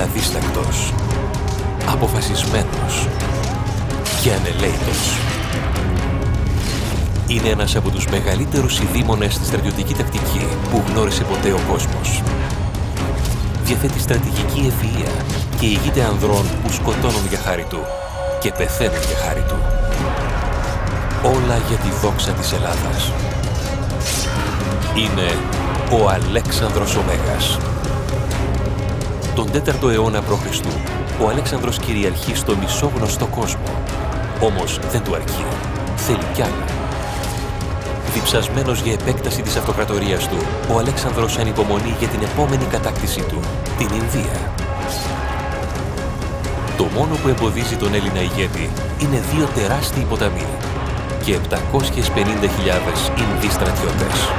αδίστακτος, αποφασισμένος και ανελαίητος. Είναι ένας από τους μεγαλύτερους ειδήμονες στη στρατιωτική τακτική που γνώρισε ποτέ ο κόσμος. Διαθέτει στρατηγική ευφυΐα και ηγείται ανδρών που σκοτώνουν για χάρη του και πεθαίνουν για χάρη του. Όλα για τη δόξα της Ελλάδας. Είναι ο Αλέξανδρος ο Μέγας. Τον 4ο αιώνα π.Χ. ο Αλέξανδρος κυριαρχεί στο μισόγνωστο κόσμο. Όμως δεν του αρκεί. Θέλει κι άλλα. Διψασμένος για επέκταση της αυτοκρατορίας του, ο Αλέξανδρος ανυπομονεί για την επόμενη κατάκτησή του, την Ινδία. Το μόνο που εμποδίζει τον Έλληνα ηγέτη είναι 2 τεράστιοι ποταμοί και 750.000 Ινδοί στρατιώτες.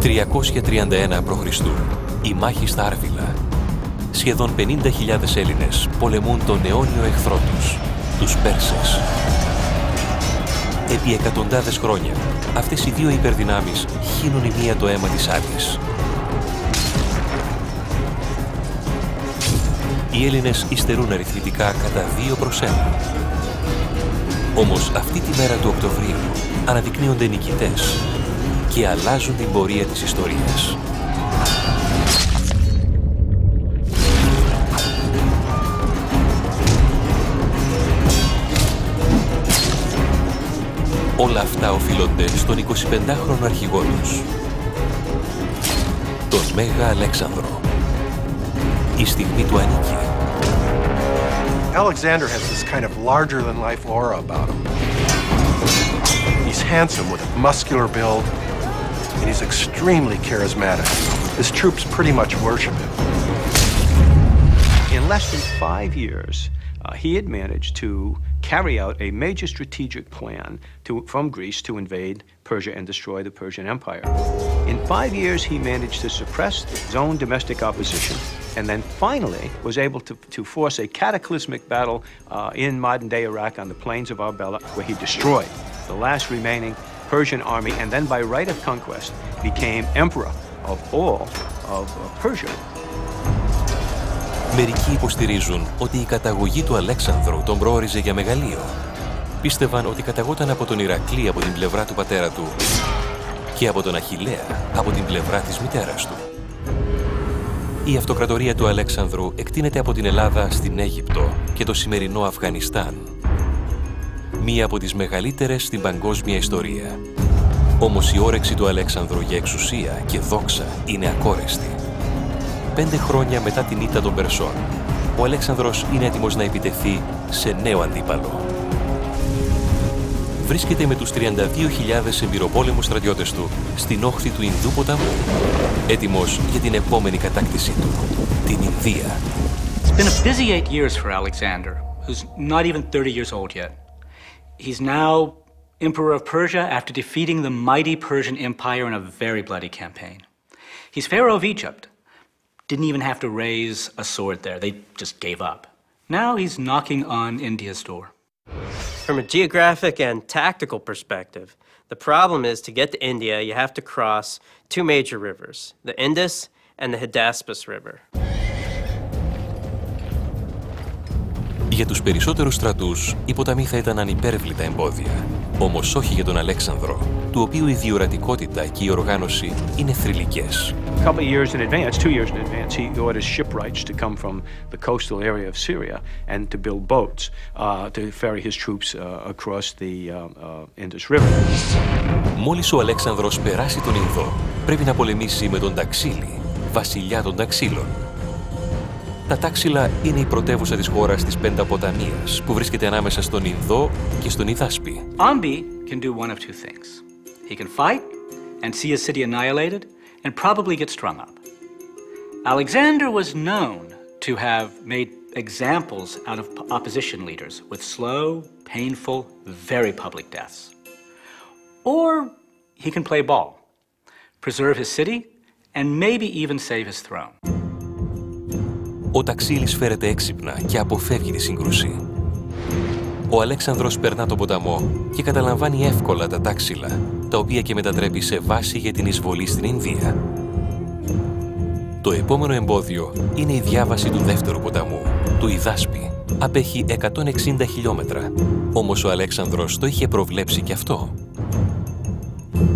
...331 π.Χ. η μάχη στα Άρβιλα. Σχεδόν 50.000 Έλληνες πολεμούν τον αιώνιο εχθρό τους, τους Πέρσες. Επί εκατοντάδες χρόνια, αυτές οι 2 υπερδυνάμεις χύνουν η μία το αίμα της άλλης. Οι Έλληνες υστερούν αριθμητικά κατά 2 προς 1. Όμως αυτή τη μέρα του Οκτωβρίου αναδεικνύονται νικητές και αλλάζουν την πορεία της ιστορίας. Όλα αυτά οφείλονται στον 25χρονο αρχηγό τους, τον Μέγα Αλέξανδρο. Η στιγμή του ανήκει. Alexander has this kind of larger-than-life aura about him. He's handsome with a muscular build, and he's extremely charismatic. His troops pretty much worship him. In less than 5 years, he had managed to carry out a major strategic plan from Greece to invade Persia and destroy the Persian Empire. In 5 years, he managed to suppress his own domestic opposition, and then finally was able to force a cataclysmic battle in modern-day Iraq on the plains of Arbela, where he destroyed the last remaining Persian army, and then by right of conquest became emperor of all of Persia. Μερικοί υποστηρίζουν ότι η καταγωγή του Αλέξανδρου τον προόριζε για μεγαλείο. Πίστευαν ότι καταγόταν από τον Ηρακλή από την πλευρά του πατέρα του και από τον Αχιλλέα από την πλευρά της μητέρας του. Η αυτοκρατορία του Αλέξανδρου εκτείνεται από την Ελλάδα στην Αίγυπτο και το σημερινό Αφγανιστάν. Μία από τις μεγαλύτερες στην παγκόσμια ιστορία. Όμως η όρεξη του Αλέξανδρου για εξουσία και δόξα είναι ακόρεστη. 5 χρόνια μετά την ήττα των Περσών, ο Αλέξανδρος είναι έτοιμος να επιτεθεί σε νέο αντίπαλο. Βρίσκεται με τους 32.000 εμπειροπόλεμους στρατιώτες του στην όχθη του Ινδού ποταμού, έτοιμος για την επόμενη κατάκτησή του, την Ινδία. It's been a busy 8 years for Alexander, who's not even 30 years old yet. He's now Emperor of Persia after defeating the mighty Persian Empire in a very bloody campaign. He's Pharaoh of Egypt. Didn't even have to raise a sword there. They just gave up. Now he's knocking on India's door. From a geographic and tactical perspective, the problem is to get to India, you have to cross 2 major rivers, the Indus and the Hydaspes River. Για τους περισσότερους στρατούς, οι ποταμοί θα ήταν ανυπέρβλητα εμπόδια. Όμως όχι για τον Αλέξανδρο, του οποίου η διορατικότητα και η οργάνωση είναι θρυλικές. A couple of years in advance, 2 years in advance, he orders shipwrights to come from the coastal area of Syria and to build boats to ferry his troops across the Indus River. Μόλις ο Αλέξανδρος περάσει τον Ινδό, πρέπει να πολεμήσει με τον Ταξίλη, βασιλιά των Ταξίλων. Τα Τάξιλα είναι η πρωτεύουσα της χώρας της Πενταποταμίας, που βρίσκεται ανάμεσα στον Ινδό και στον Ιδάσπη. Ambi can do one of 2 things. He can fight and see his city annihilated and probably get strung up. Alexander was known to have made examples out of opposition leaders with slow, painful, very public deaths. Or he can play ball, preserve his city, and maybe even save his throne. Ο Ταξίλης φέρεται έξυπνα και αποφεύγει τη σύγκρουση. Ο Αλέξανδρος περνά τον ποταμό και καταλαμβάνει εύκολα τα τάξιλα, τα οποία και μετατρέπει σε βάση για την εισβολή στην Ινδία. Το επόμενο εμπόδιο είναι η διάβαση του δεύτερου ποταμού, του Ιδάσπη. Απέχει 160 χιλιόμετρα, όμως ο Αλέξανδρος το είχε προβλέψει και αυτό.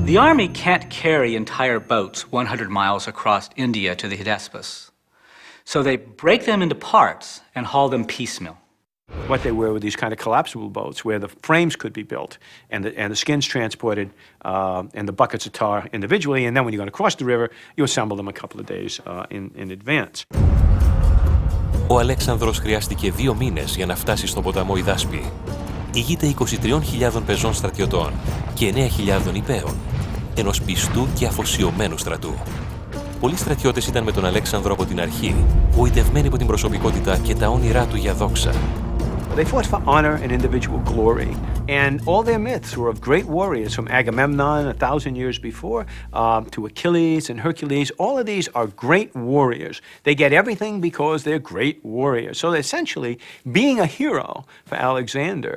The army can't carry entire boats 100 miles across India to the Hydaspes. So they break them into parts and haul them piecemeal. What they were these kind of collapsible boats where the frames could be built and the skins transported and the buckets of tar individually, and then when you're going to cross the river, you assemble them a couple of days in advance. Ο Αλέξανδρος χρειάστηκε 2 μήνες για να φτάσει στον ποταμό Ιδάσπη. Ηγείται 23.000 πεζών στρατιωτών και 9.000 υπαίων, ενός πιστού και αφοσιωμένου στρατού. Πολλοί στρατιώτες ήταν με τον Αλέξανδρο από την αρχή, γοητευμένοι από την προσωπικότητα και τα όνειρά του για δόξα. They fought for honor and individual glory, and all their myths were of great warriors, from Agamemnon 1,000 years before to Achilles and Hercules. All of these are great warriors. They get everything because they're great warriors. So essentially, being a hero for Alexander,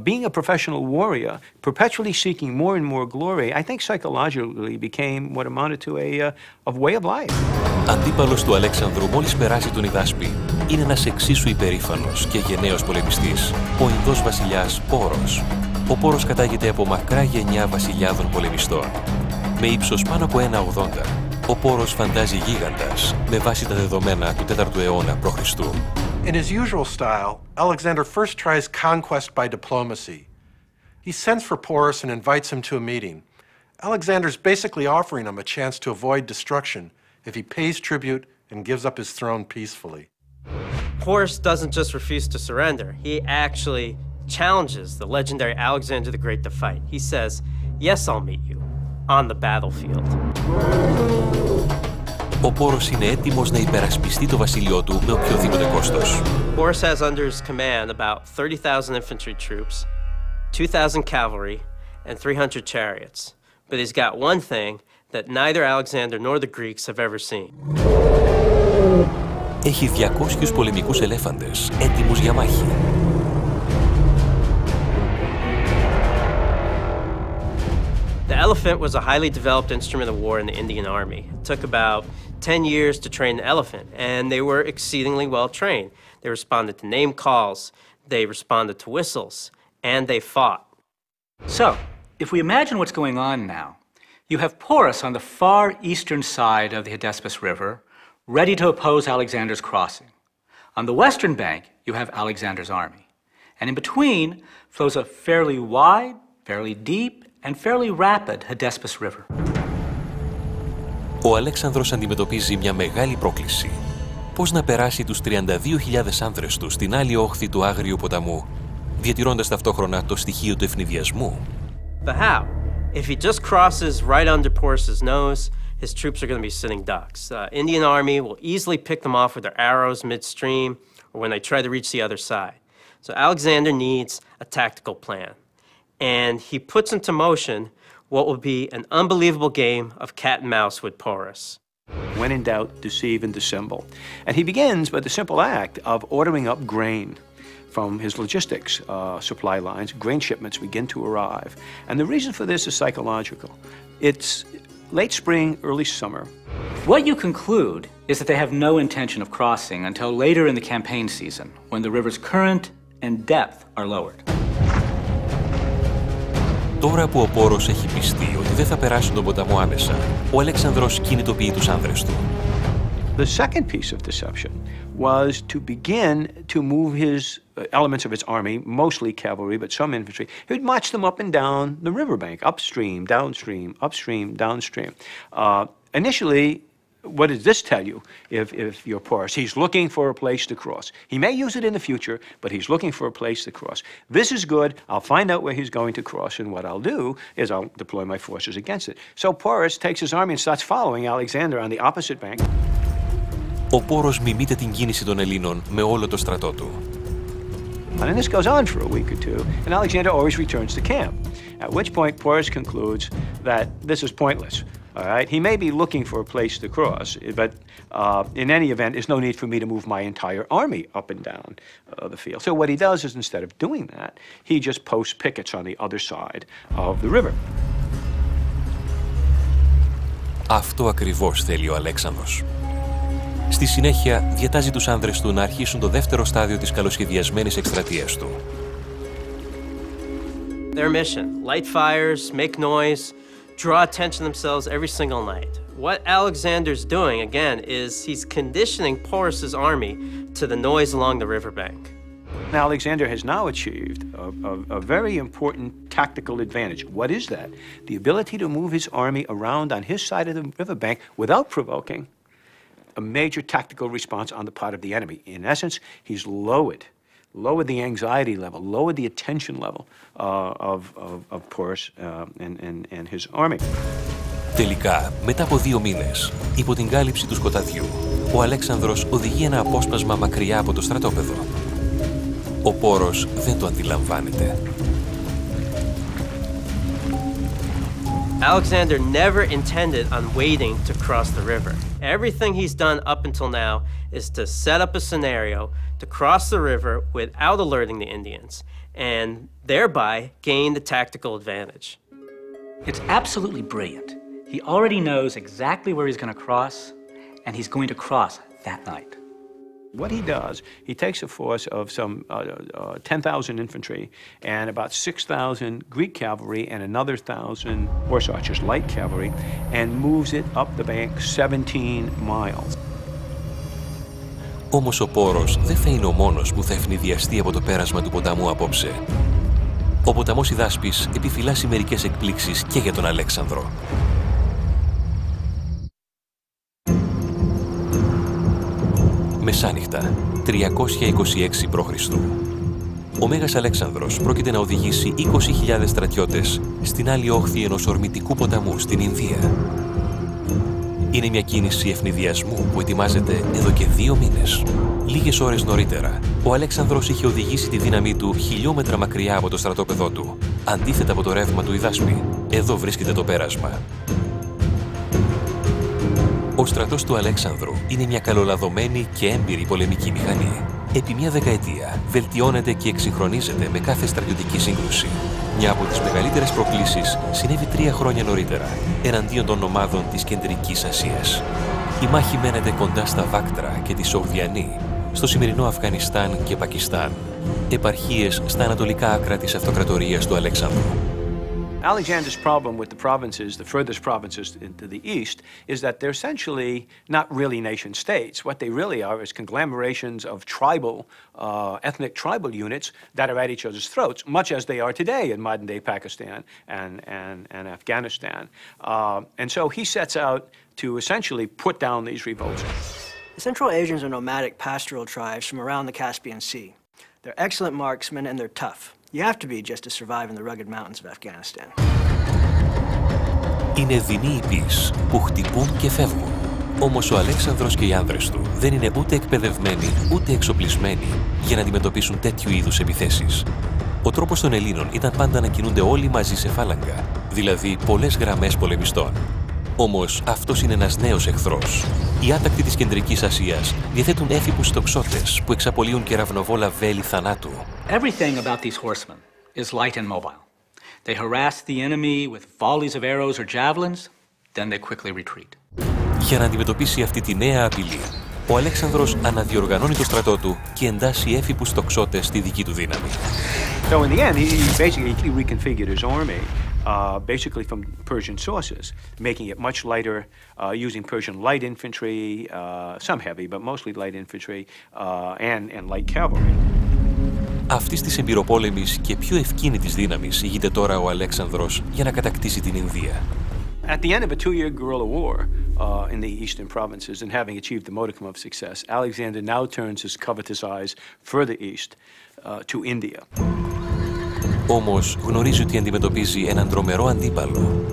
being a professional warrior, perpetually seeking more and more glory, I think psychologically became what amounted to a way of life. Αντίπαλος του Αλέξανδρου μόλις περάσει τον Ιδάσπη είναι ένας εξίσου υπερήφανος και γενναίος πολεμιστής, ο Ινδός βασιλιάς Πόρος. Ο Πόρος κατάγεται από μακρά γενιά βασιλιάδων πολεμιστών. Με ύψος πάνω από 1,80, ο Πόρος φαντάζει γίγαντας με βάση τα δεδομένα του 4ου αιώνα π.Χ. In his usual style, Alexander first tries conquest by diplomacy. He sends for Porus and invites him to a meeting. Alexander's basically offering him a chance to avoid destruction if he pays tribute and gives up his throne peacefully. Porus doesn't just refuse to surrender. He actually challenges the legendary Alexander the Great to fight. He says, "Yes, I'll meet you on the battlefield." Ο Πόρος είναι έτοιμος να υπερασπιστεί το βασίλειό του με οποιοδήποτε κόστος. Porus has under his command about 30,000 infantry troops, 2,000 cavalry, and 300 chariots. But he's got one thing that neither Alexander nor the Greeks have ever seen. Έχει 200 πολεμικούς ελέφαντες, έτοιμους για μάχη. The elephant was a highly developed instrument of war in the Indian army. It took about 10 years to train the elephant, and they were exceedingly well trained. They responded to name calls, they responded to whistles, and they fought. So, if we imagine what's going on now, you have Porus on the far eastern side of the Hydaspes River, ready to oppose Alexander's crossing. On the western bank, you have Alexander's army. And in between flows a fairly wide, fairly deep, and fairly rapid Hydaspes River. Ο Αλέξανδρος αντιμετωπίζει μια μεγάλη πρόκληση. Πώς να περάσει τους 32.000 άνδρες του στην άλλη όχθη του άγριου ποταμού, διατηρώντας ταυτόχρονα το στοιχείο του ευνηδιασμού. But how? If he just crosses right under Porus's nose, his troops are going to be sitting ducks. The Indian army will easily pick them off with their arrows midstream or when they try to reach the other side. So Alexander needs a tactical plan. And he puts into motion what will be an unbelievable game of cat and mouse with Porus. When in doubt, deceive and dissemble. And he begins by the simple act of ordering up grain from his logistics supply lines. Grain shipments begin to arrive. And the reason for this is psychological. It's late spring, early summer. What you conclude is that they have no intention of crossing until later in the campaign season, when the river's current and depth are lowered. Τώρα που ο Πόρος έχει πιστεί ότι δεν θα περάσουν τον ποταμό άμεσα, ο Αλέξανδρος κινητοποιεί τους άνδρες του. The second piece of deception was to begin to move his elements of his army, mostly cavalry, but some infantry. He would march them up and down the riverbank, upstream, downstream, upstream, downstream. Initially, what does this tell you if you're Porus? He's looking for a place to cross. He may use it in the future, but he's looking for a place to cross. This is good. I'll find out where he's going to cross, and what I'll do is I'll deploy my forces against it. So Porus takes his army and starts following Alexander on the opposite bank. Ο Πόρος μιμείται την κίνηση των Ελλήνων με όλο το στρατό του. And then this goes on for a week or two, and Alexander always returns to camp, at which point Porus concludes that this is pointless. All right, he may be looking for a place to cross, but in any event, there's no need for me to move my entire army up and down the field. So what he does is, instead of doing that, he just posts pickets on the other side of the river. Αυτό ακριβώς θέλει ο Αλέξανδρος. Στη συνέχεια, διατάζει τους άνδρες του να αρχίσουν το δεύτερο στάδιο της καλοσχεδιασμένης εκστρατείας του. Their mission: light fires, make noise, draw attention to themselves every single night. What Alexander's doing, again, is he's conditioning Porus's army to the noise along the riverbank. Alexander has now achieved a very important tactical advantage. What is that? The ability to move his army around on his side of the riverbank without provoking a major tactical response on the part of the enemy. In essence, he's lowered the anxiety level, lowered the attention level of Porus and his army. Τελικά, μετά από 2 μήνες, υπό την κάλυψη του σκοταδιού, ο Αλέξανδρος οδηγεί ένα απόσπασμα μακριά από το στρατόπεδο. Ο Πόρος δεν το αντιλαμβάνεται. Alexander never intended on waiting to cross the river. Everything he's done up until now is to set up a scenario to cross the river without alerting the Indians, and thereby gain the tactical advantage. It's absolutely brilliant. He already knows exactly where he's going to cross, and he's going to cross that night. What he does, he takes a force of some 10,000 infantry and about 6,000 Greek cavalry and another 1,000 horse archers, light cavalry, and moves it up the bank 17 miles. Όμως ο Πόρος δεν θα είναι ο μόνος που θα ευνηδιαστεί από το πέρασμα του ποταμού απόψε. Ο ποταμός Ιδάσπης επιφυλάσσει μερικές εκπλήξεις και για τον Αλέξανδρο. Μεσάνυχτα, 326 π.Χ. Ο Μέγας Αλέξανδρος πρόκειται να οδηγήσει 20.000 στρατιώτες στην άλλη όχθη ενός ορμητικού ποταμού στην Ινδία. Είναι μια κίνηση ευνηδιασμού που ετοιμάζεται εδώ και 2 μήνες. Λίγες ώρες νωρίτερα, ο Αλέξανδρος είχε οδηγήσει τη δύναμή του χιλιόμετρα μακριά από το στρατόπεδό του, αντίθετα από το ρεύμα του Ιδάσπη. Εδώ βρίσκεται το πέρασμα. Ο στρατός του Αλέξανδρου είναι μια καλολαδωμένη και έμπειρη πολεμική μηχανή. Επί μια δεκαετία βελτιώνεται και εξυγχρονίζεται με κάθε στρατιωτική σύγκρουση. Μια από τις μεγαλύτερες προκλήσεις συνέβη 3 χρόνια νωρίτερα, εναντίον των ομάδων της Κεντρικής Ασίας. Η μάχη μένεται κοντά στα Βάκτρα και τη Σογδιανή, στο σημερινό Αφγανιστάν και Πακιστάν, επαρχίες στα ανατολικά άκρα της αυτοκρατορίας του Αλέξανδρου. Alexander's problem with the provinces, the furthest provinces into the east, is that they're essentially not really nation states. What they really are is conglomerations of tribal, ethnic tribal units that are at each other's throats, much as they are today in modern-day Pakistan and Afghanistan. And so he sets out to essentially put down these revolts. The Central Asians are nomadic pastoral tribes from around the Caspian Sea. They're excellent marksmen and they're tough. You have to be just to survive in the rugged mountains of Afghanistan. Είναι δεινοί υπείς που χτυπούν και φεύγουν. Όμως ο Αλέξανδρος και οι άνδρες του δεν είναι ούτε εκπαιδευμένοι ούτε εξοπλισμένοι για να αντιμετωπίσουν τέτοιου είδους επιθέσεις. Ο τρόπος των Ελλήνων ήταν πάντα να κινούνται όλοι μαζί σε φάλαγγα, δηλαδή πολλές γραμμές πολεμιστών. Όμως αυτός είναι ένας νέος εχθρός. Οι άτακτοι της Κεντρικής Ασίας διαθέτουν έφυπους τοξότες που εξαπολύουν κεραυνοβόλα βέλη θανάτου. Everything about these horsemen is light and mobile. They harass the enemy with volleys of arrows or javelins, then they quickly retreat. Για να αντιμετωπίσει αυτή τη νέα απειλή, ο Αλέξανδρος αναδιοργανώνει το στρατό του και εντάσσει έφυπους τοξότες στη δική του δύναμη. So in the end, he basically reconfigured his army, basically from Persian sources, making it much lighter, using Persian light infantry, some heavy, but mostly light infantry, and light cavalry. Αυτής της εμπειροπόλεμης και πιο ευκίνητης δύναμης ηγείται τώρα ο Αλέξανδρος για να κατακτήσει την Ινδία. At the end of a 2-year guerrilla war in the eastern provinces and having achieved the modicum of success, Alexander now turns his covetous eyes further east to India. Όμως γνωρίζει ότι αντιμετωπίζει έναν τρομερό αντίπαλο.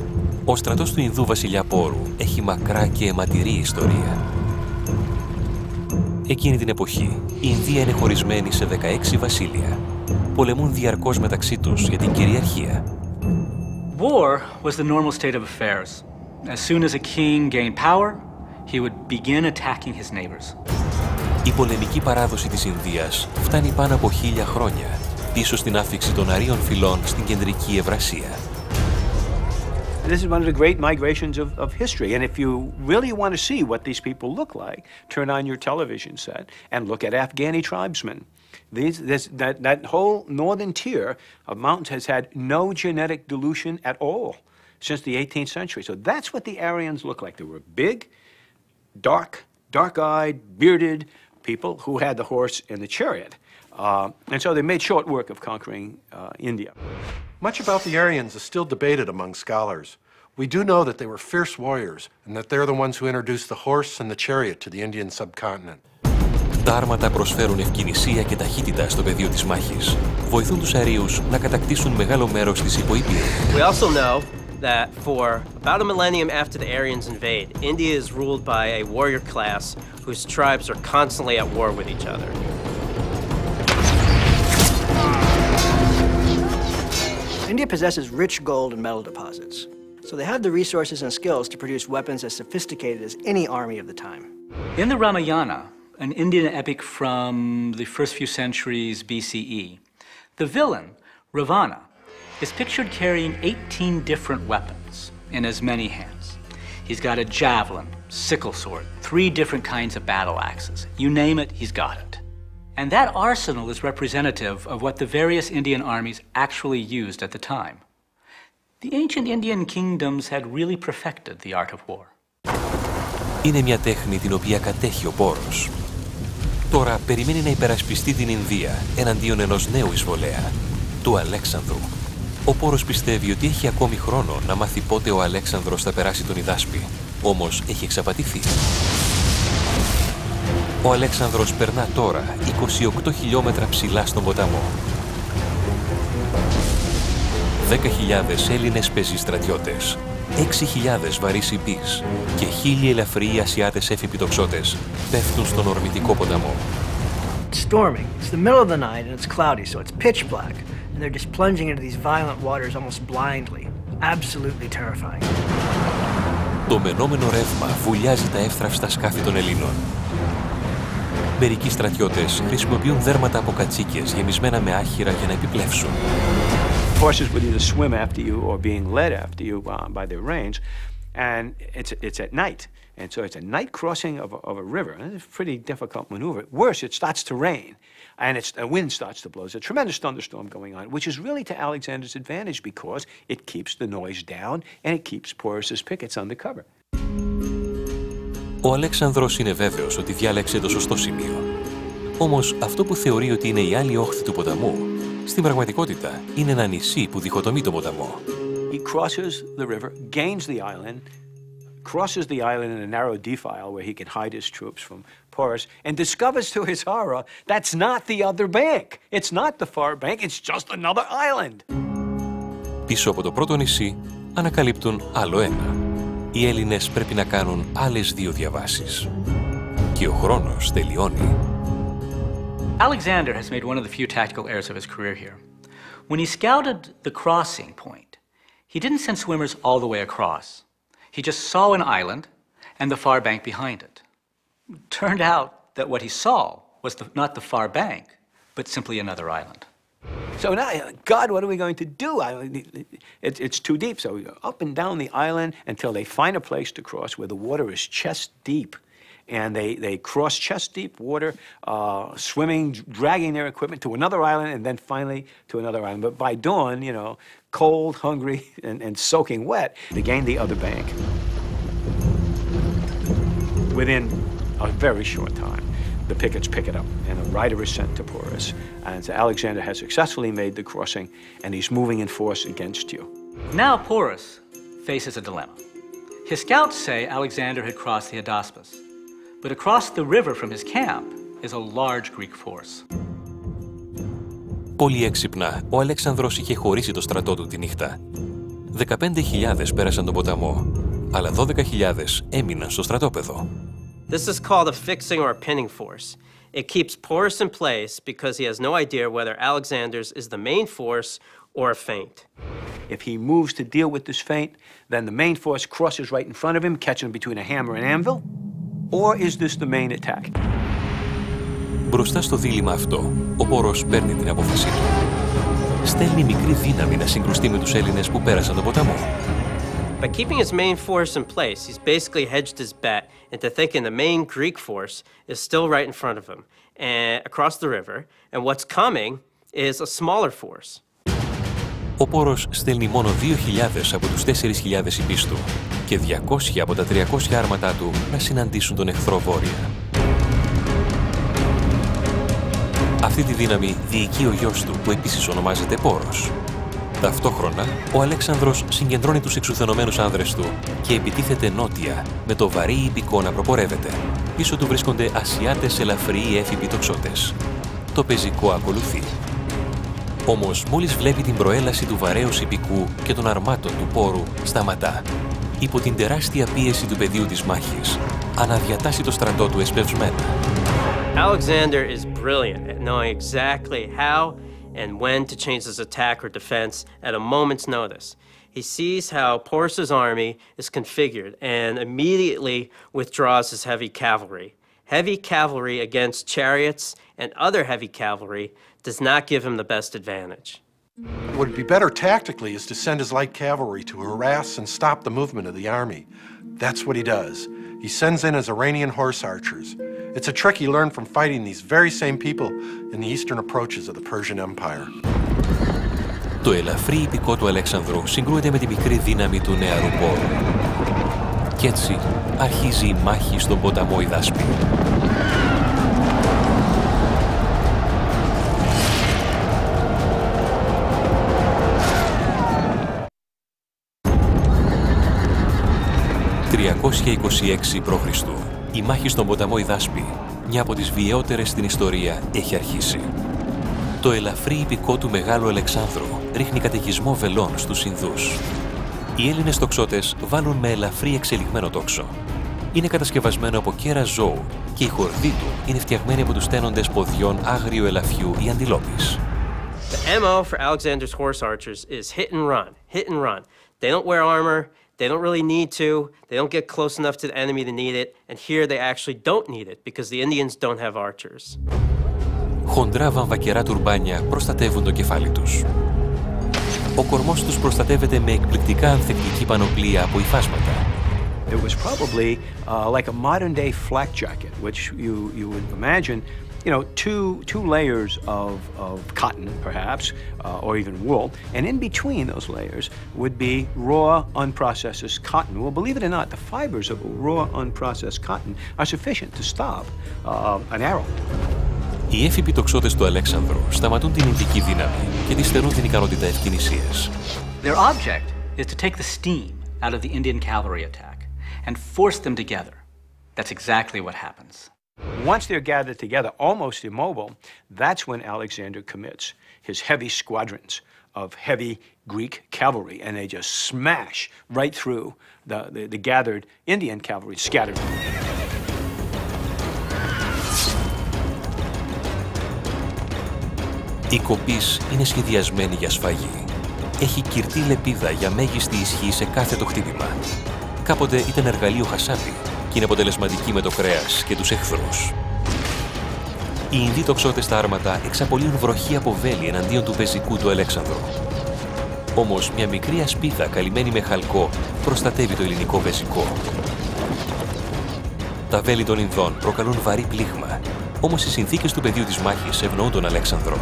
Ο στρατός του Ινδού βασιλιά Πόρου έχει μακρά και αιματηρή ιστορία. Εκείνη την εποχή, η Ινδία είναι χωρισμένη σε 16 βασίλεια. Πολεμούν διαρκώς μεταξύ τους για την κυριαρχία. War was the normal state of affairs. As soon as a king gained power, he would begin attacking his neighbors. Η πολεμική παράδοση της Ινδίας φτάνει πάνω από 1000 χρόνια, πίσω στην άφιξη των αρίων φυλών στην κεντρική Ευρασία. This is one of the great migrations of history. And if you really want to see what these people look like, turn on your television set and look at Afghani tribesmen. That whole northern tier of mountains has had no genetic dilution at all since the 18th century. So that's what the Aryans look like. They were big, dark-eyed, bearded people who had the horse and the chariot. And so they made short work of conquering India. Much about the Aryans is still debated among scholars. We do know that they were fierce warriors and that they're the ones who introduced the horse and the chariot to the Indian subcontinent. Τα άρματα προσφέρουν ευκινησία και ταχύτητα στο πεδίο της μάχης. Βοηθούν τους Αρίους να κατακτήσουν μεγάλο μέρος της υποήπειρου. We also know that for about a millennium after the Aryans invade, India is ruled by a warrior class whose tribes are constantly at war with each other. India possesses rich gold and metal deposits, so they have the resources and skills to produce weapons as sophisticated as any army of the time. In the Ramayana, an Indian epic from the first few centuries BCE, the villain, Ravana, is pictured carrying 18 different weapons in as many hands. He's got a javelin, sickle sword, 3 different kinds of battle axes. You name it, he's got it. And that arsenal is representative of what the various Indian armies actually used at the time. The ancient Indian kingdoms had really perfected the art of war. Είναι μια τέχνη την οποία κατέχει ο Πόρος. Τώρα περιμένει να υπερασπιστεί την Ινδία εναντίον ενός νέου εισβολέα, του Αλέξανδρου. Ο Πόρος πιστεύει ότι έχει ακόμη χρόνο να μάθει πότε ο Αλέξανδρος θα περάσει τον Ιδάσπη, όμως έχει εξαπατηθεί. Ο Αλέξανδρος περνά τώρα 28 χιλιόμετρα ψηλά στον ποταμό. 10.000 Έλληνες πεζιστρατιώτες, 6.000 βαρύς ιππείς και 1.000 ελαφριοί Ασιάτες εφιπιτοξώτες πέφτουν στον ορμητικό ποταμό. It's storming. It's the middle of the night and it's cloudy, so it's pitch black. And they're just plunging into these violent waters almost blindly. Absolutely terrifying. Το μενόμενο ρεύμα βουλιάζει τα εύθραυστα σκάφη των Ελλήνων. Μερικοί στρατιώτες χρησιμοποιούν δέρματα από κατσίκες γεμισμένα με άχυρα για να επιπλεύσουν. Horses would either swim after you or being led after you by their reins, and it's at night. And so it's a night crossing of a river. And it's a pretty difficult maneuver. Worse, it starts to rain, and the wind starts to blow. There's a tremendous thunderstorm going on, which is really to Alexander's advantage because it keeps the noise down and it keeps Porus's pickets under cover. Ο Αλέξανδρος είναι βέβαιος ότι διάλεξε το σωστό σημείο. Όμως αυτό που θεωρεί ότι είναι η άλλη όχθη του ποταμού, στην πραγματικότητα είναι ένα νησί που διχοτομεί τον ποταμό. He crosses the river, gains the island, crosses the island in a narrow defile where he can hide his troops from Porus, and discovers to his horror that's not the other bank. It's not the far bank, it's just another island. Πίσω από το πρώτο νησί ανακαλύπτουν άλλο ένα. Οι Έλληνες πρέπει να κάνουν άλλες 2 διαβάσεις. Και ο χρόνος τελειώνει. Alexander has made one of the few tactical errors of his career here. When he scouted the crossing point, he didn't send swimmers all the way across. He just saw an island and the far bank behind it. Turned out that what he saw was not the far bank, but simply another island. So now, God, what are we going to do? It's too deep. So we go up and down the island until they find a place to cross where the water is chest deep. And they cross chest-deep water, swimming, dragging their equipment to another island, and then finally to another island. But by dawn, you know, cold, hungry, and soaking wet, they gain the other bank within a very short time. The pickets pick it up, and a rider is sent to Porus. And so Alexander has successfully made the crossing, and he's moving in force against you. Now Porus faces a dilemma. His scouts say Alexander had crossed the Hydaspes. But across the river from his camp is a large Greek force. Πολύ έξυπνα, ο Αλέξανδρος είχε χωρίσει το στρατό του τη νύχτα. 15.000 πέρασαν τον ποταμό, αλλά 12.000 έμειναν στο στρατόπεδο. This is called a fixing or a pinning force. It keeps Porus in place because he has no idea whether Alexander's is the main force or a feint. If he moves to deal with this feint, then the main force crosses right in front of him, catching him between a hammer and anvil, or is this the main attack? Μπροστά στο δίλημμα αυτό, ο Πόρος παίρνει την απόφασή του. Στέλνει μικρή δύναμη να συγκρουστεί με τους Έλληνες που πέρασαν τον ποταμό. By keeping his main force in place, he's basically hedged his bet into thinking the main Greek force is still right in front of him and across the river, and what's coming is a smaller force. Ο Πόρος στέλνει μόνο 2.000 από τους 4.000 υπείς του και 200 από τα 300 άρματά του να συναντήσουν τον εχθρό βόρεια. Αυτή τη δύναμη διοικεί ο γιος του, που επίσης ονομάζεται Πόρος. Ταυτόχρονα, ο Αλέξανδρος συγκεντρώνει τους εξουθενωμένους άνδρες του και επιτίθεται νότια, με το βαρύ ιππικό να προπορεύεται. Πίσω του βρίσκονται Ασιάτες ελαφριοί έφυποι τοξότες. Το πεζικό ακολουθεί. Όμως, μόλις βλέπει την προέλαση του βαρέως ιππικού και των αρμάτων του Πόρου, σταματά. Υπό την τεράστια πίεση του πεδίου της μάχης, αναδιατάσσει το στρατό του εσπευσμένα. Alexander is brilliant at knowing exactly how and when to change his attack or defense at a moment's notice. He sees how Porus's army is configured and immediately withdraws his heavy cavalry. Heavy cavalry against chariots and other heavy cavalry does not give him the best advantage. What would be better tactically is to send his light cavalry to harass and stop the movement of the army. That's what he does. He sends in his Iranian horse archers. It's a trick he learned from fighting these very same people in the eastern approaches of the Persian Empire. Το ελαφρύ ιππικό του Αλέξανδρου συγκρούεται με τη μικρή δύναμη του νεαρού Πόρου. Κι έτσι αρχίζει η μάχη στον ποταμό Ιδάσπη. ...326 π.Χ. Η μάχη στον ποταμό Ιδάσπη, μια από τις βιαιότερες στην ιστορία, έχει αρχίσει. Το ελαφρύ ιππικό του Μεγάλου Αλεξάνδρου ρίχνει καταιγισμό βελών στους Ινδούς. Οι Έλληνες τοξότες βάλουν με ελαφρύ εξελιγμένο τόξο. Είναι κατασκευασμένο από κέρα ζώου και η χορδή του είναι φτιαγμένη από τους τένοντες ποδιών άγριου ελαφιού ή αντιλόπης. The MO for Alexander's horse archers is hit and run, hit and run. They don't wear armor, they don't really need to, they don't get close enough to the enemy to need it, and here they actually don't need it because the Indians don't have archers. Χοντρά βαμβακερά τουρμπάνια προστατεύουν το κεφάλι τους. Ο κορμός τους προστατεύεται με εκπληκτικά ανθεκτική πανοπλία από υφάσματα. It was probably like a modern-day flak jacket, which you would imagine, you know, two layers of cotton, perhaps, or even wool, and in between those layers would be raw, unprocessed cotton. Well, believe it or not, the fibers of raw, unprocessed cotton are sufficient to stop an arrow. Οι έφυποι τοξότες του Αλέξανδρου σταματούν την Ινδική δύναμη και της στερούν την ικανότητα ευκινησίας. Their object is to take the steam out of the Indian cavalry attack and force them together. That's exactly what happens. Once they're gathered together, almost immobile, that's when Alexander commits his heavy squadrons of heavy Greek cavalry, and they just smash right through the gathered Indian cavalry, scattered. Η κοπής είναι σχεδιασμένη για σφαγή. Έχει κυρτή λεπίδα για μέγιστη ισχύ σε κάθε το χτύπημα. Κάποτε ήταν εργαλείο χασάπι και είναι αποτελεσματική με το κρέας και τους εχθρούς. Οι Ινδοί τοξότες στα άρματα εξαπολύουν βροχή από βέλη εναντίον του πεζικού του Αλέξανδρου. Όμως μια μικρή ασπίδα καλυμμένη με χαλκό προστατεύει το ελληνικό πεζικό. Τα βέλη των Ινδών προκαλούν βαρύ πλήγμα, όμως οι συνθήκες του πεδίου της μάχης ευνοούν τον Αλέξανδρο.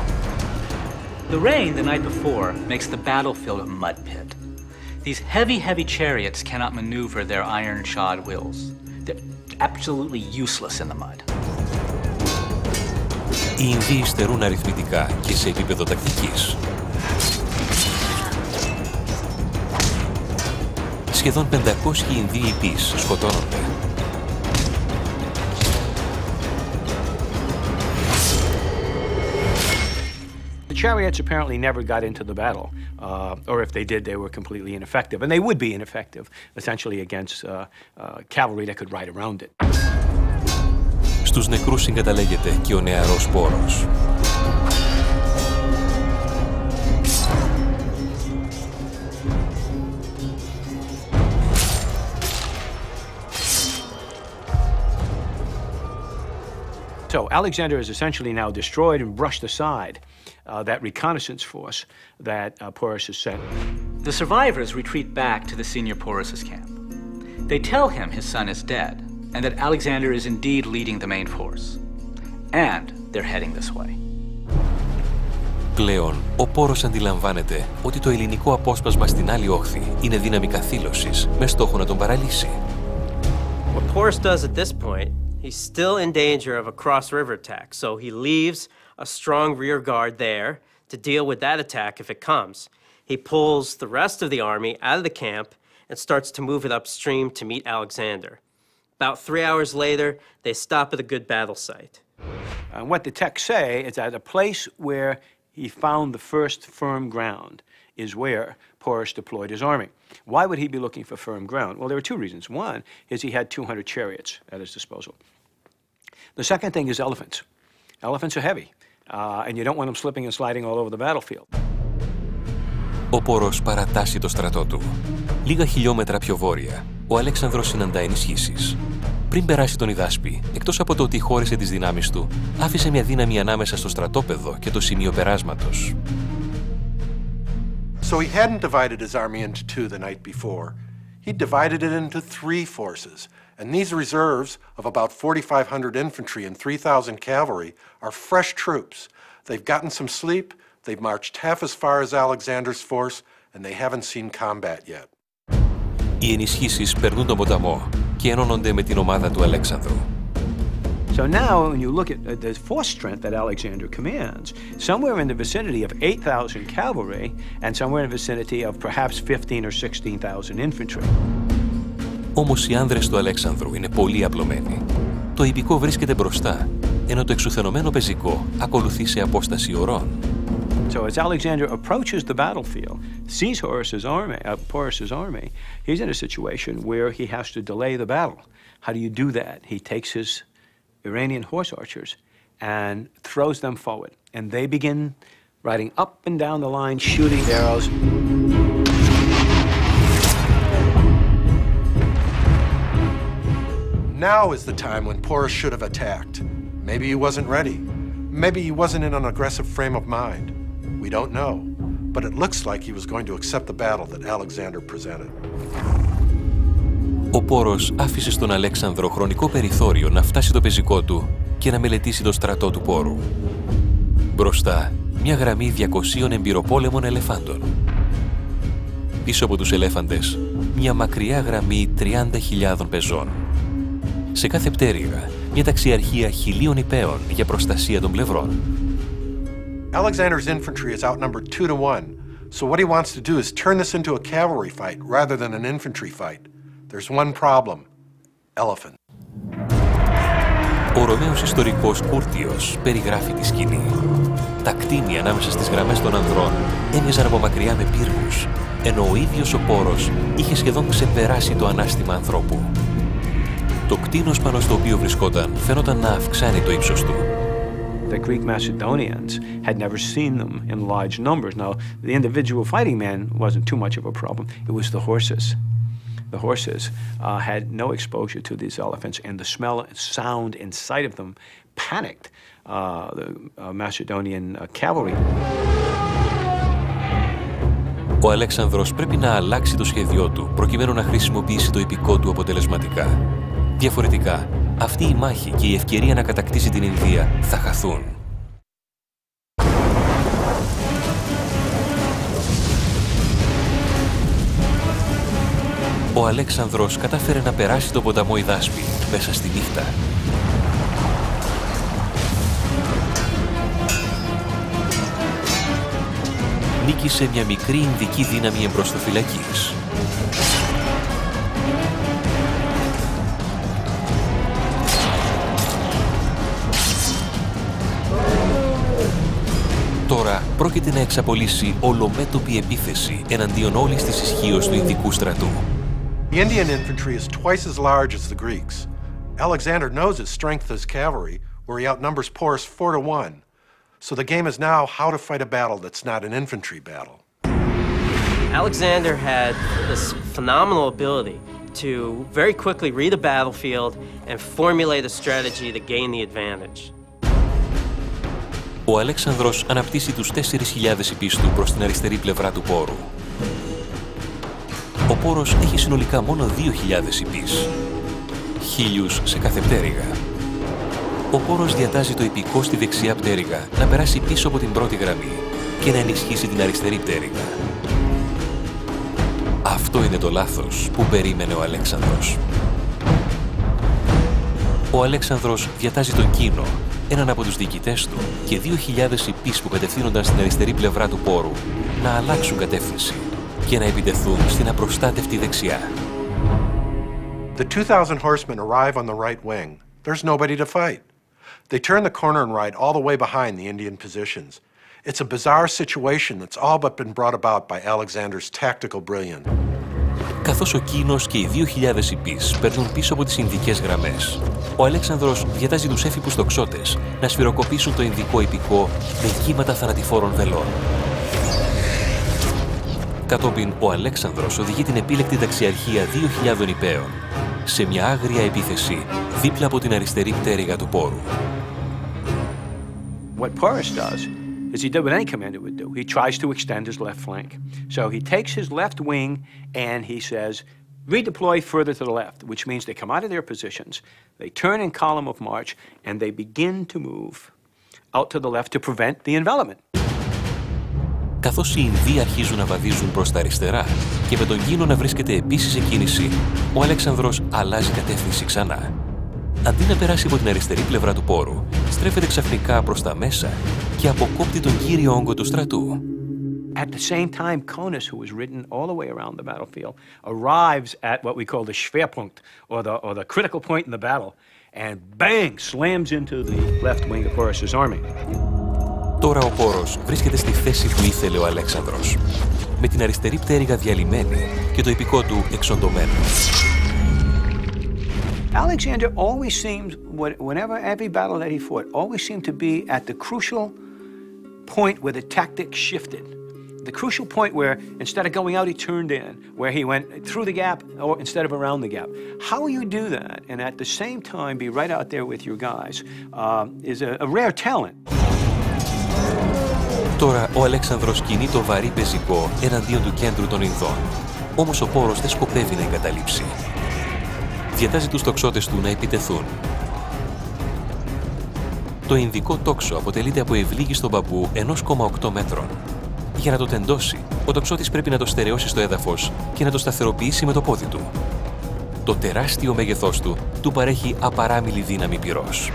The rain the night before makes the battlefield a mud pit. These heavy chariots cannot maneuver their iron-shod wheels. They're absolutely useless in the mud. Οι Ινδοί υστερούν αριθμητικά και σε επίπεδο τακτικής. Σχεδόν 500 Ινδοί υπείς σκοτώνονται. The chariots apparently never got into the battle, or if they did, they were completely ineffective. And they would be ineffective, essentially, against cavalry that could ride around it. Στους νεκρούς συγκαταλέγεται και ο νεαρός So Alexander has essentially now destroyed and brushed aside that reconnaissance force that Porus has sent. The survivors retreat back to the senior Porus's camp. They tell him his son is dead and that Alexander is indeed leading the main force. And they're heading this way. Πλέον, ο Πόρος αντιλαμβάνεται ότι το ελληνικό απόσπασμα στην άλλη όχθη είναι δύναμη καθήλωσης με στόχο να τον παραλύσει. What Porus does at this point, he's still in danger of a cross-river attack, so he leaves a strong rear guard there to deal with that attack if it comes. He pulls the rest of the army out of the camp and starts to move it upstream to meet Alexander. About 3 hours later, they stop at a good battle site. And what the texts say is that a place where he found the first firm ground is where Porus deployed his army. Why would he be looking for firm ground? Well, there were two reasons. One is he had 200 chariots at his disposal. The second thing is elephants. Elephants are heavy, and you don't want them slipping and sliding all over the battlefield. Ο Πόρος παρατάσσει το στρατό του. Λίγα χιλιόμετρα πιο βόρεια, ο Αλέξανδρος συναντά ενισχύσεις. Πριν περάσει τον Ιδάσπη, εκτός από το ότι χώρισε τις δυνάμεις του, άφησε μια δύναμη ανάμεσα στο στρατόπεδο και το σημείο περάσματος. So he hadn't divided his army into two the night before. He divided it into 3 forces, and these reserves of about 4,500 infantry and 3,000 cavalry are fresh troops. They've gotten some sleep, they've marched half as far as Alexander's force, and they haven't seen combat yet. Οι ενισχύσεις περνούν τον ποταμό και ενώνονται με την ομάδα του Αλέξανδρου. So now, when you look at the force strength that Alexander commands, somewhere in the vicinity of 8,000 cavalry and somewhere in the vicinity of perhaps 15 or 16,000 infantry. Όμως οι άνδρες του Αλέξανδρου είναι πολύ απλωμένοι. Το ιππικό βρίσκεται μπροστά, ενώ το εξουθενωμένο πεζικό ακολουθεί σε απόσταση ωρών. So as Alexander approaches the battlefield, sees Porus's army, he's in a situation where he has to delay the battle. How do you do that? He takes his Iranian horse archers and throws them forward. And they begin riding up and down the line, shooting arrows. Now is the time when Porus should have attacked. Maybe he wasn't ready. Maybe he wasn't in an aggressive frame of mind. We don't know. But it looks like he was going to accept the battle that Alexander presented. Ο Πόρος άφησε στον Αλέξανδρο χρονικό περιθώριο να φτάσει το πεζικό του και να μελετήσει το στρατό του Πόρου. Μπροστά, μια γραμμή 200 εμπειροπόλεμων ελεφάντων. Πίσω από τους ελέφαντες, μια μακριά γραμμή 30.000 πεζών. Σε κάθε πτέρυγα, μια ταξιαρχία 1.000 υπαίων για προστασία των πλευρών. Alexander's infantry is outnumbered 2-1, so what he wants to do is turn this into a cavalry fight rather than an infantry fight. There's one problem: elephant. Ο Ρωμαίος ιστορικός Κούρτιος περιγράφει τη σκηνή. Τα κτήνια ανάμεσα στις γραμμές των ανδρών έμοιαζαν από μακριά με πύργους, ενώ ο ίδιος ο Πόρος είχε σχεδόν ξεπεράσει το ανάστημα ανθρώπου. Το κτήνος πάνω στο οποίο βρισκόταν φαίνονταν να αυξάνει το ύψος του. The Greek Macedonians had never seen them in large numbers. Now, the individual fighting men wasn't too much of a problem. It was the horses. The horses had no exposure to these elephants, and the smell and sound and sight of them panicked the Macedonian cavalry. Ο Αλέξανδρος πρέπει να αλλάξει το σχέδιό του προκειμένου να χρησιμοποιήσει το ιππικό του αποτελεσματικά. Διαφορετικά, αυτή η μάχη και η ευκαιρία να κατακτήσει την Ινδία θα χαθούν. Ο Αλέξανδρος κατάφερε να περάσει τον ποταμό Ιδάσπη μέσα στη νύχτα. Νίκησε μια μικρή Ινδική δύναμη εμπροστοφυλακής. Τώρα πρόκειται να εξαπολύσει ολομέτωπη επίθεση εναντίον όλης της ισχύως του Ινδικού στρατού. The Indian infantry is twice as large as the Greeks. Alexander knows his strength as cavalry, where he outnumbers Porus 4-1. So the game is now how to fight a battle that's not an infantry battle. Alexander had this phenomenal ability to very quickly read a battlefield and formulate a strategy to gain the advantage. Ο Αλέξανδρος αναπτύσσει τους 4.000 υπείς του προς την αριστερή πλευρά του πόρου. Ο πόρος έχει συνολικά μόνο 2.000 υπείς, 1.000 σε κάθε πτέρυγα. Ο πόρος διατάζει το υπηκό στη δεξιά πτέρυγα να περάσει πίσω από την πρώτη γραμμή και να ενισχύσει την αριστερή πτέρυγα. Αυτό είναι το λάθος που περίμενε ο Αλέξανδρος. Ο Αλέξανδρος διατάζει τον Κίνο, έναν από τους διοικητές του, και 2.000 υπείς που κατευθύνονταν στην αριστερή πλευρά του πόρου να αλλάξουν κατεύθυνση και να επιτεθούν στην απροστάτευτη δεξιά. The 2,000 horsemen arrive on the right wing. There's nobody to fight. They turn the corner and ride all the way behind the Indian positions. It's a bizarre situation that's all but been brought about by Alexander's tactical brilliance. Καθώς ο Κίνος και οι 2.000 υπείς περνούν πίσω από τις Ινδικές γραμμές, ο Αλέξανδρος διατάζει τους έφυπους τοξότες να σφυροκοπήσουν το Ινδικό υπηκό με κύματα θανατηφόρων βελών. Κατόπιν, ο Αλέξανδρος οδηγεί την επίλεκτη ταξιαρχία 2.000 υπέων σε μια άγρια επίθεση δίπλα από την αριστερή πτέρυγα του πόρου. What Porus does is he did what any commander would do. He tries to extend his left flank. So he takes his left wing and he says, redeploy further to the left, which means they come out of their positions, they turn in column of march, and they begin to move out to the left to prevent the envelopment. Καθώς οι Ινδοί αρχίζουν να βαδίζουν προς τα αριστερά και με τον Κίνο να βρίσκεται επίσης σε κίνηση, ο Αλέξανδρος αλλάζει κατεύθυνση ξανά. Αντί να περάσει από την αριστερή πλευρά του πόρου, στρέφεται ξαφνικά προς τα μέσα και αποκόπτει τον κύριο όγκο του στρατού. At the same time, Conus, who was ridden all the way around the battlefield, arrives at what we call the Schwerpunkt, or the critical point in the battle, and bang, slams into the left wing of Porus's army. Τώρα ο πόρος βρίσκεται στη θέση που ήθελε ο Αλέξανδρος, με την αριστερή πτέρυγα διαλυμένη και το υπηκό του εξοντωμένο. Alexander always seemed, whenever every battle that he fought, always seemed to be at the crucial point where the tactics shifted. The crucial point where instead of going out, he turned in, where he went through the gap or instead of around the gap. How you do that and at the same time be right out there with your guys is a rare talent. Τώρα ο Αλέξανδρος κινεί το βαρύ πεζικό εναντίον του κέντρου των Ινδών. Όμως ο πόρος δεν σκοπεύει να εγκαταλείψει. Διατάζει τους τοξότες του να επιτεθούν. Το Ινδικό τόξο αποτελείται από ευλίγιστο μπαμπού 1,8 μέτρων. Για να το τεντώσει, ο τοξότης πρέπει να το στερεώσει στο έδαφος και να το σταθεροποιήσει με το πόδι του. Το τεράστιο μέγεθός του παρέχει απαράμιλη δύναμη πυρός.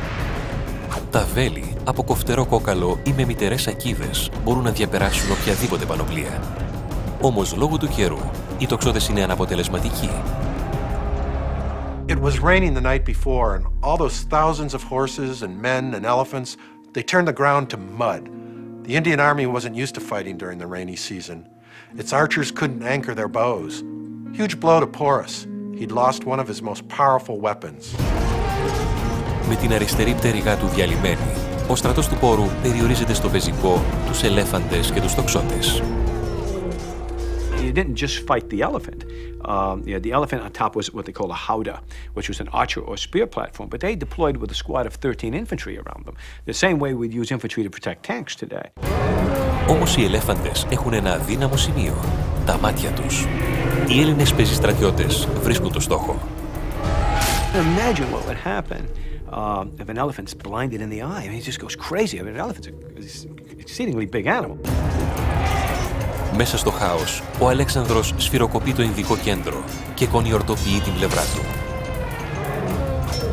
Τα βέλη από κοφτερό κόκαλο ή με μυτερές ακίδες μπορούν να διαπεράσουν οποιαδήποτε πανοπλία. Όμως λόγω του καιρού, οι τοξότες είναι αναποτελεσματικοί. It was raining the night before, and all those thousands of horses and men and elephants, they turned the ground to mud. The Indian army wasn't used to fighting during the rainy season. Its archers couldn't anchor their bows. Huge blow to Porus. He'd lost one of his most powerful weapons. Με την αριστερή πτέρυγά του διαλυμένη, ο στρατός του πόρου περιορίζεται στο πεζικό, τους ελέφαντες και τους τοξότες. You didn't just fight the elephant. The elephant on top was what they call a howdah, which was an archer or spear platform, but they deployed with a squad of 13 infantry around them, the same way we'd use infantry to protect tanks today. Όμως οι ελέφαντες έχουν ένα αδύναμο σημείο, τα μάτια τους. Οι Έλληνες πεζιστρατιώτες βρίσκουν το στόχο. Imagine what would happen if an elephant's blinded in the eye. I mean, he just goes crazy. I mean, an elephant's an exceedingly big animal. Μέσα στο χάος, ο Αλέξανδρος σφυροκοπεί το Ινδικό κέντρο και κονιορτοποιεί την πλευρά του.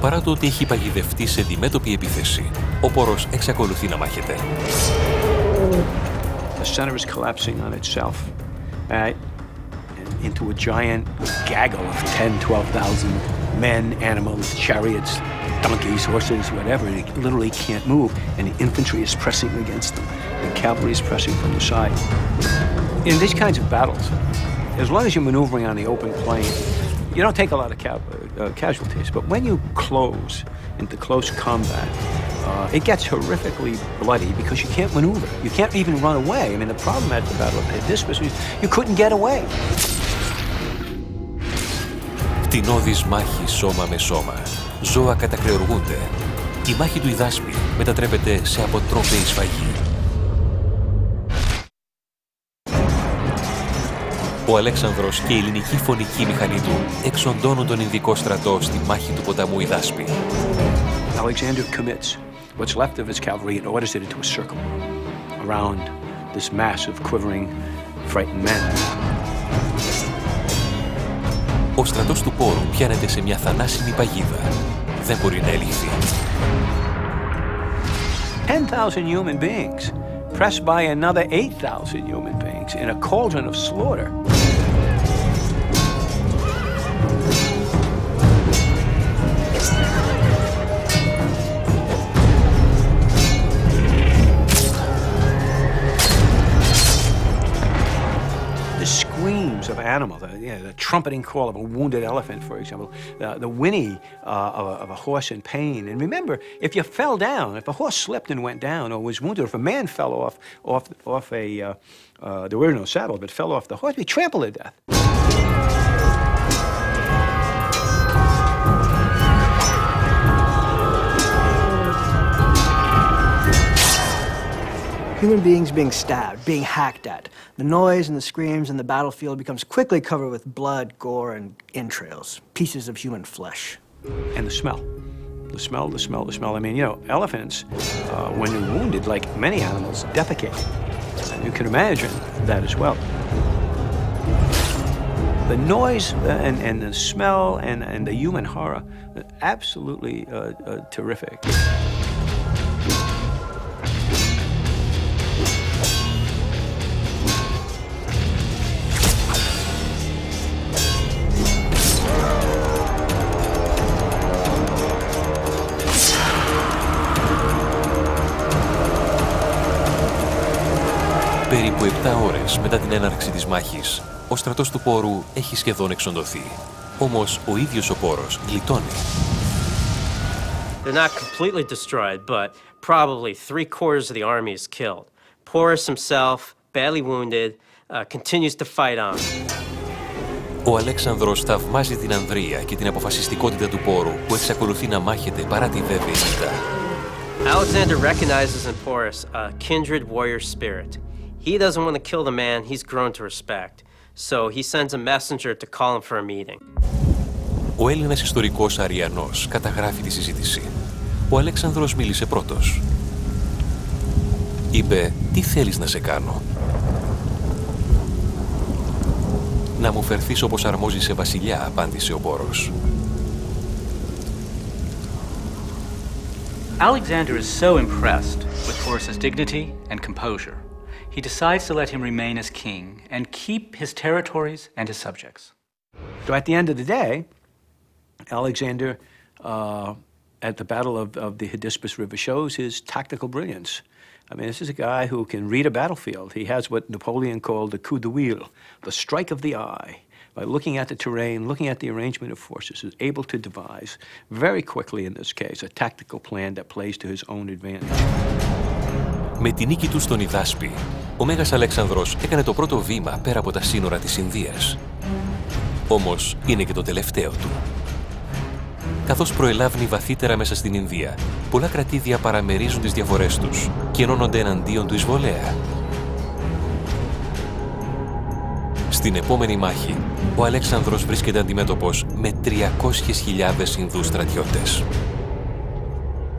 Παρά το ότι έχει παγιδευτεί σε αντιμέτωπη επίθεση, ο πόρος εξακολουθεί να μάχεται. The center is collapsing on itself into a giant gaggle of 10,000-12,000 men, animals, chariots, donkeys, horses, whatever. It literally can't move, and the infantry is pressing against them. The cavalry is pressing from the side. In these kinds of battles, as long as you're maneuvering on the open plain, you don't take a lot of casualties. But when you close into close combat, it gets horrifically bloody because you can't maneuver. You can't even run away. I mean, the problem at the Battle of Epικές was you couldn't get away. Κτηνώδης μάχη σώμα με σώμα. Ζώα κατακρεουργούνται. Η μάχη του Ιδάσπη μετατρέπεται σε αποτρόπαιη σφαγή. Ο Αλέξανδρος και η ελληνική φωνική μηχανή του εξοντώνουν τον Ινδικό στρατό στη μάχη του ποταμού Ιδάσπη. Alexander commits what's left of his cavalry and orders it into a circle around this mass of quivering, frightened men. Ο στρατός του Πόρου πιάνεται σε μια θανάσιμη παγίδα. Δεν μπορεί να ελιχθεί. 10,000 human beings pressed by another 8,000 human beings in a cauldron of slaughter. Of animals, the trumpeting call of a wounded elephant, for example, the whinny of a horse in pain. And remember, if you fell down, if a horse slipped and went down or was wounded, or if a man fell off a, there were no saddle, but fell off the horse, be trampled to death. Human beings being stabbed, being hacked at. The noise and the screams in the battlefield becomes quickly covered with blood, gore, and entrails, pieces of human flesh. And the smell. The smell. I mean, elephants, when they're wounded, like many animals, defecate. And you can imagine that as well. The noise and the smell and the human horror, absolutely terrific. Περίπου 7 ώρες μετά την έναρξη της μάχης, ο στρατός του Πόρου έχει σχεδόν εξοντωθεί. Όμως ο ίδιος ο Πόρος γλιτώνει. They're not completely destroyed, but probably 3/4 of the army is killed. Porus himself, badly wounded, continues to fight on. Ο Αλέξανδρος θαυμάζει την ανδρεία και την αποφασιστικότητα του Πόρου που εξακολουθεί να μάχεται παρά τη βέβαιη ήττα. Alexander recognizes in Porus a kindred warrior spirit. He doesn't want to kill the man he's grown to respect, so he sends a messenger to call him for a meeting. Ο Έλληνας ιστορικός Αριανός καταγράφει τη συζήτηση. Ο Αλέξανδρος μίλησε πρώτος. Είπε, τι θέλεις να σε κάνω? Να μου φερθείς όπως αρμόζει σε βασιλιά, απάντησε ο Πόρος. Alexander is so impressed with Porus's dignity and composure, he decides to let him remain as king and keep his territories and his subjects. So at the end of the day, Alexander, at the Battle of the Hydaspes River, shows his tactical brilliance. I mean, this is a guy who can read a battlefield. He has what Napoleon called the coup de wheel, the strike of the eye. By looking at the terrain, looking at the arrangement of forces, is able to devise, very quickly in this case, a tactical plan that plays to his own advantage. Με τη νίκη του στον Ιδάσπη, ο Μέγας Αλέξανδρος έκανε το πρώτο βήμα πέρα από τα σύνορα της Ινδίας. Όμως είναι και το τελευταίο του. Καθώς προελάβει βαθύτερα μέσα στην Ινδία, πολλά κρατήδια παραμερίζουν τις διαφορές τους και ενώνονται εναντίον του εισβολέα. Στην επόμενη μάχη, ο Αλέξανδρος βρίσκεται αντιμέτωπος με 300.000 Ινδούς στρατιώτες.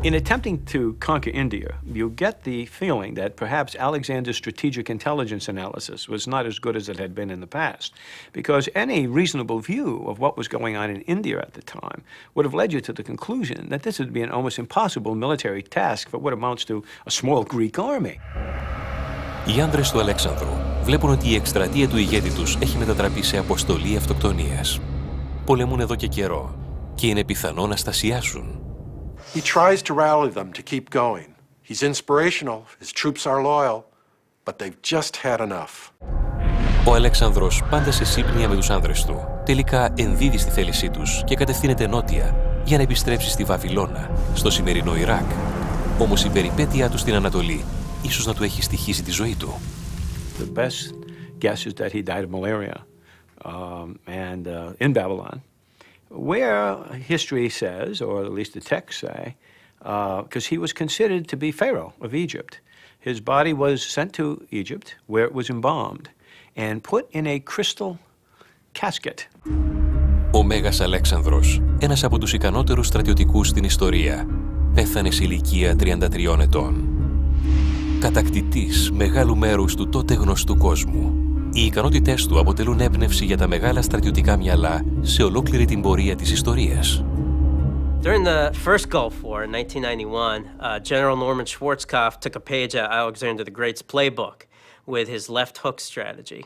In attempting to conquer India, you get the feeling that perhaps Alexander's strategic intelligence analysis was not as good as it had been in the past, because any reasonable view of what was going on in India at the time would have led you to the conclusion that this would be an almost impossible military task for what amounts to a small Greek army. Οι άνδρες του Αλέξανδρου βλέπουν ότι η εκστρατεία του ηγέτη τους έχει μετατραπεί σε αποστολή αυτοκτονίας. Πολεμούν εδώ και καιρό και είναι πιθανό να στασιάσουν. He tries to rally them to keep going. He's inspirational, his troops are loyal, but they've just had enough. Ο Αλέξανδρος, πάντα σε σύμπνοια με τους άνδρες του, τελικά ενδίδει στη θέλησή τους και κατευθύνεται νότια για να επιστρέψει στη Βαβυλώνα, στο σημερινό Ιράκ. Όμως η περιπέτειά του στην Ανατολή ίσως να του έχει στοιχήσει τη ζωή του. The best guess is that he died of malaria in Babylon, where history says, or at least the texts say, because he was considered to be Pharaoh of Egypt. His body was sent to Egypt, where it was embalmed, and put in a crystal casket. Ο Μέγας Αλέξανδρος, ένας από τους ικανότερους στρατιωτικούς στην ιστορία, πέθανε σε ηλικία 33 ετών. Κατακτητής μεγάλου μέρους του τότε γνωστού κόσμου, οι ικανότητές του αποτελούν έμπνευση για τα μεγάλα στρατιωτικά μυαλά σε ολόκληρη την πορεία της ιστορίας. During the first Gulf War in 1991, General Norman Schwarzkopf took a page out of Alexander the Great's playbook with his left hook strategy.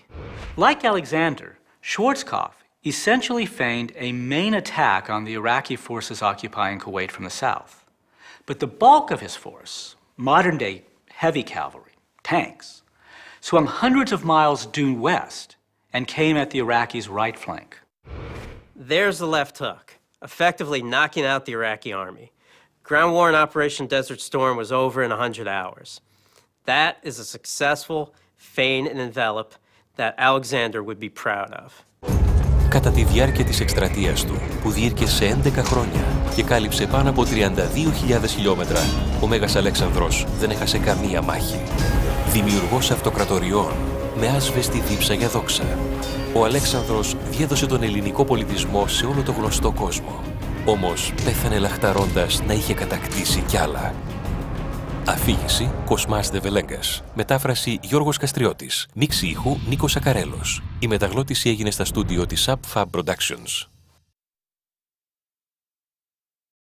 Like Alexander, Schwarzkopf essentially feigned a main attack on the Iraqi forces occupying Kuwait from the south. But the bulk of his force, modern-day heavy cavalry, tanks, swung hundreds of miles due west and came at the Iraqis' right flank. There's the left hook, effectively knocking out the Iraqi army. Ground war in Operation Desert Storm was over in 100 hours. That is a successful feign and envelop that Alexander would be proud of. Κατά τη διάρκεια της εκστρατείας του, που διήρκεσε 11 χρόνια και κάλυψε πάνω από 32.000 χιλιόμετρα, ο Μέγας Αλέξανδρος δεν έχασε καμία μάχη. Δημιουργός αυτοκρατοριών, με άσβεστη δίψα για δόξα, ο Αλέξανδρος διέδωσε τον ελληνικό πολιτισμό σε όλο το γνωστό κόσμο. Όμως πέθανε λαχταρώντας να είχε κατακτήσει κι άλλα. Αφήγηση Κοσμάς Δεβελέγκας. Μετάφραση Γιώργος Καστριώτης. Μίξη ήχου Νίκος Σακαρέλος. Η μεταγλώτηση έγινε στα στούντιο της Subfab Productions.